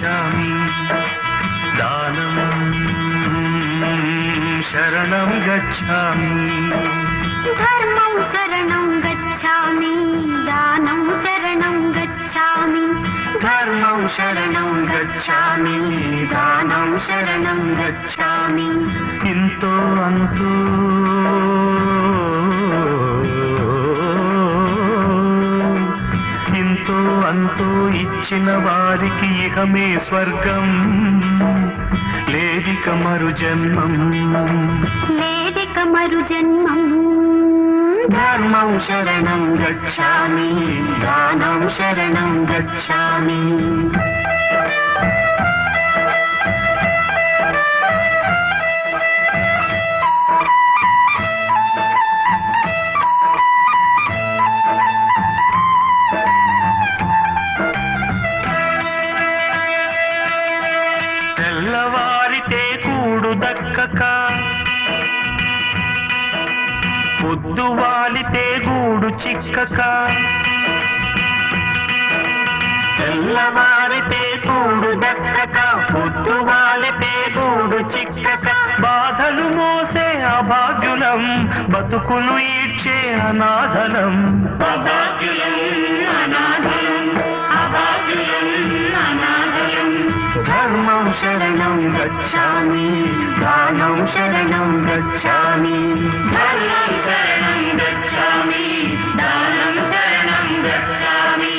గచ్ఛామి దానం శరణం గచ్ఛామి ధర్మం శరణం గచ్ఛామి దానం శరణం గచ్ఛామి ధర్మం శరణం గచ్ఛామి దానం శరణం గచ్ఛామి ఇంతో అంతో ఇంతో అంతో ఇచ్చిన వారికి ఇహమే స్వర్గం లేదిక మరు జన్మం లేదిక మరు జన్మం ధర్మం శరణం గచ్ఛామి దానం శరణం గచ్ఛామి తెల్లవారితే కూడు దక్కక పొద్దు వాలితే గూడు చిక్కక తెల్లవారితే కూడు దక్కక పొద్దు వాలితే గూడు చిక్కక బాధలు మోసే అభాగ్యులం బతుకులు ఈడ్చే అనాథలం అభాగ్యులం అనాథలం అభాగ్యులం అనాథలం ధర్మం శరణం గచ్ఛామి దానం శరణం గచ్ఛామి ధర్మం శరణం గచ్ఛామి దానం శరణం గచ్ఛామి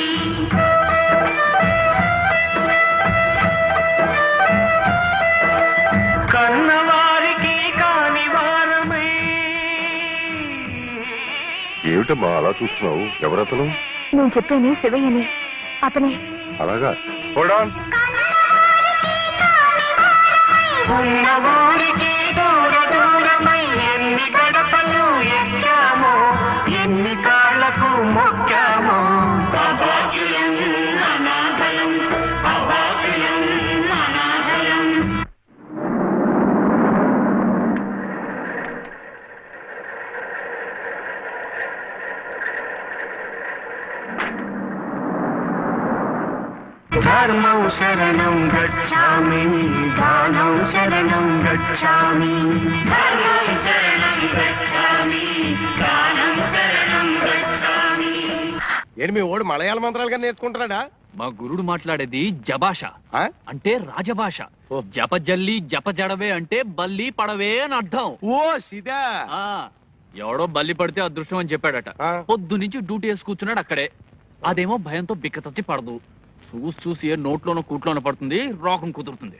కన్నవారికి కాని వారమై ఏమిటమ్మా అలా చూస్తున్నావు? ఎవరతను? నేను చెప్పాను శివయ్యని, అతనే. అలాగా కూడా ఉన్నవారికి దూర దూరమై ఎన్ని గడపలు ఎక్కామో ఎన్ని కాళ్ళకు మొక్కామో అభాగ్యులం అనాథలం అభాగ్యులం అనాథలం ధర్మం శరణం గచ్ఛామి దానం శరణం గచ్ఛామి ధర్మం శరణం గచ్ఛామి దానం శరణం గచ్ఛామి. ఏంటి మీ ఓడు మలయాళ మంత్రాలుగా నేర్చుకుంటున్నాడా? మా గురుడు మాట్లాడేది జభాష ఆ? అంటే రాజభాష. జపజల్లి జపజడవే అంటే బల్లి పడవే అని అర్థం. ఓ సిదా. ఆ ఎవడో బల్లి పడితే అదృష్టం అని చెప్పాడట. ఆ. పొద్దు నుంచి డ్యూటీ వేసి కూర్చున్నాడు అక్కడే. అదేమో భయంతో బిక్కతచ్చి పడదు. చూసి ఏ నోట్లోనో కూట్లోనో పడుతుంది, రోగం కుదురుతుంది.